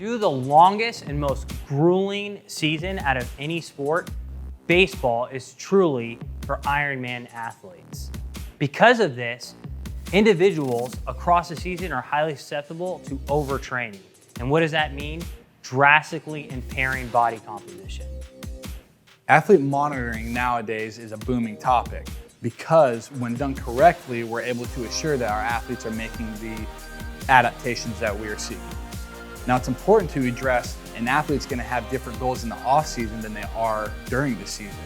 Due to the longest and most grueling season out of any sport, baseball is truly for Ironman athletes. Because of this, individuals across the season are highly susceptible to overtraining. And what does that mean? Drastically impairing body composition. Athlete monitoring nowadays is a booming topic because when done correctly, we're able to assure that our athletes are making the adaptations that we are seeking. Now, it's important to address an athlete's going to have different goals in the off season than they are during the season.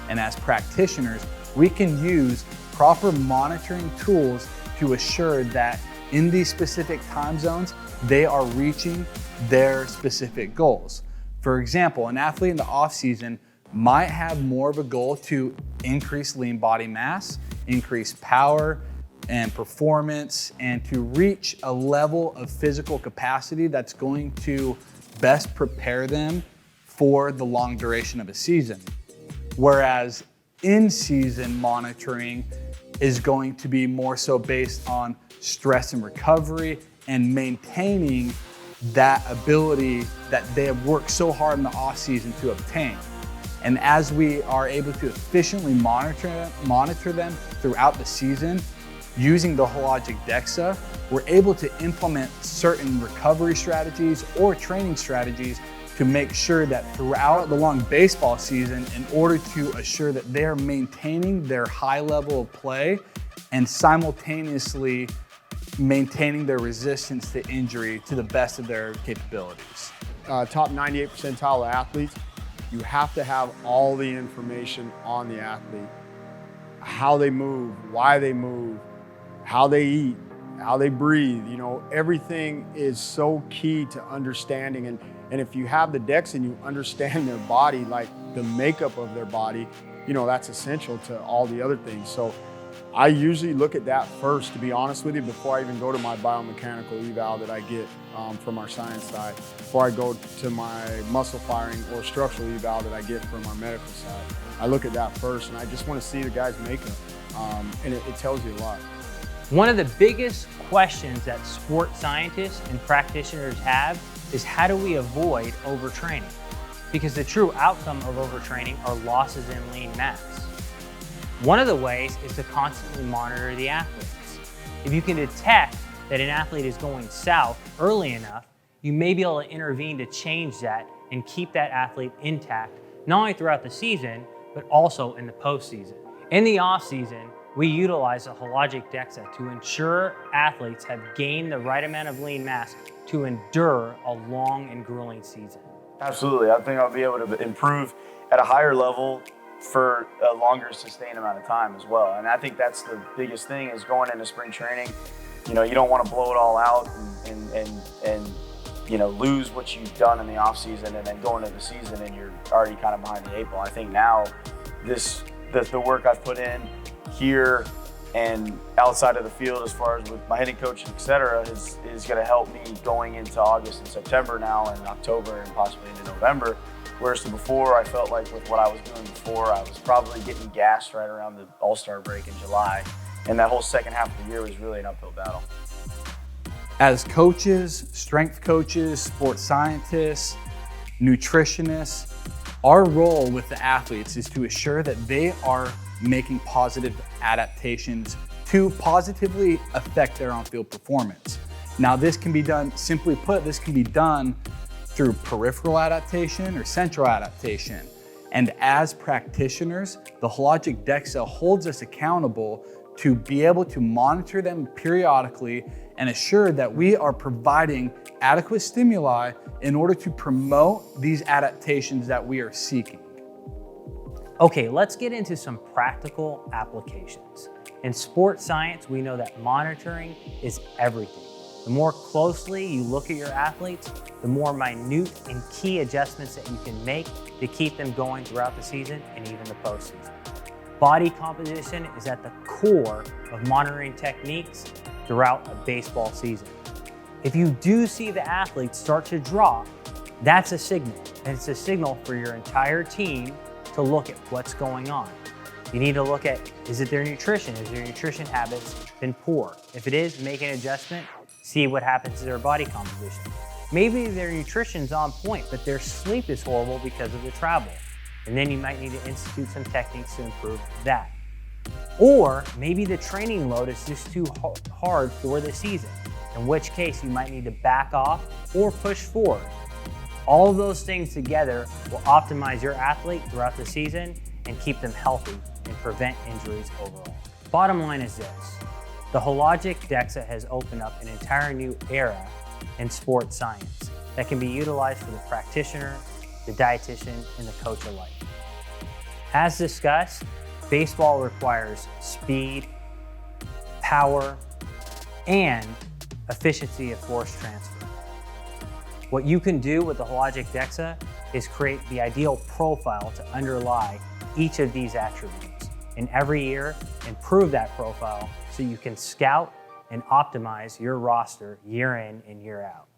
And as practitioners, we can use proper monitoring tools to assure that in these specific time zones, they are reaching their specific goals. For example, an athlete in the off season might have more of a goal to increase lean body mass, increase power and performance, and to reach a level of physical capacity that's going to best prepare them for the long duration of a season. Whereas in-season monitoring is going to be more so based on stress and recovery and maintaining that ability that they have worked so hard in the off season to obtain. And as we are able to efficiently monitor them throughout the season, using the Hologic DXA, we're able to implement certain recovery strategies or training strategies to make sure that throughout the long baseball season, in order to assure that they're maintaining their high level of play and simultaneously maintaining their resistance to injury to the best of their capabilities. Top 98 percentile athletes, you have to have all the information on the athlete. How they move, why they move, how they eat, how they breathe, everything is so key to understanding. And if you have the DXA and you understand their body, like the makeup of their body, that's essential to all the other things. So I usually look at that first, to be honest with you, before I even go to my biomechanical eval that I get from our science side, before I go to my muscle firing or structural eval that I get from our medical side. I look at that first, and I just want to see the guy's makeup, and it tells you a lot. One of the biggest questions that sports scientists and practitioners have is how do we avoid overtraining? Because the true outcome of overtraining are losses in lean mass. One of the ways is to constantly monitor the athletes. If you can detect that an athlete is going south early enough, you may be able to intervene to change that and keep that athlete intact, not only throughout the season, but also in the postseason. In the off season, we utilize the Hologic DXA to ensure athletes have gained the right amount of lean mass to endure a long and grueling season. Absolutely, I think I'll be able to improve at a higher level for a longer sustained amount of time as well. And I think that's the biggest thing is going into spring training. You don't want to blow it all out and lose what you've done in the off season and then go into the season and you're already kind of behind the eight ball. I think now the work I've put in here and outside of the field as far as with my hitting coach, et cetera, is going to help me going into August and September now and October and possibly into November. Whereas before, I felt like with what I was doing before, I was probably getting gassed right around the All-Star break in July. And that whole second half of the year was really an uphill battle. As coaches, strength coaches, sports scientists, nutritionists, our role with the athletes is to assure that they are making positive adaptations to positively affect their on-field performance. Now, this can be done, simply put, this can be done through peripheral adaptation or central adaptation. And as practitioners, the Hologic DXA holds us accountable to be able to monitor them periodically and assure that we are providing adequate stimuli in order to promote these adaptations that we are seeking. Okay, let's get into some practical applications. In sports science, we know that monitoring is everything. The more closely you look at your athletes, the more minute and key adjustments that you can make to keep them going throughout the season and even the postseason. Body composition is at the core of monitoring techniques throughout a baseball season. If you do see the athletes start to drop, that's a signal. And it's a signal for your entire team to look at what's going on. You need to look at, is it their nutrition? Is their nutrition habits been poor? If it is, make an adjustment, see what happens to their body composition. Maybe their nutrition's on point, but their sleep is horrible because of the travel. And then you might need to institute some techniques to improve that. Or maybe the training load is just too hard for the season, in which case you might need to back off or push forward. All of those things together will optimize your athlete throughout the season and keep them healthy and prevent injuries overall. Bottom line is this: the Hologic DXA has opened up an entire new era in sports science that can be utilized for the practitioner, the dietitian, and the coach alike. As discussed, baseball requires speed, power, and efficiency of force transfer. What you can do with the Hologic DXA is create the ideal profile to underlie each of these attributes, and every year improve that profile so you can scout and optimize your roster year in and year out.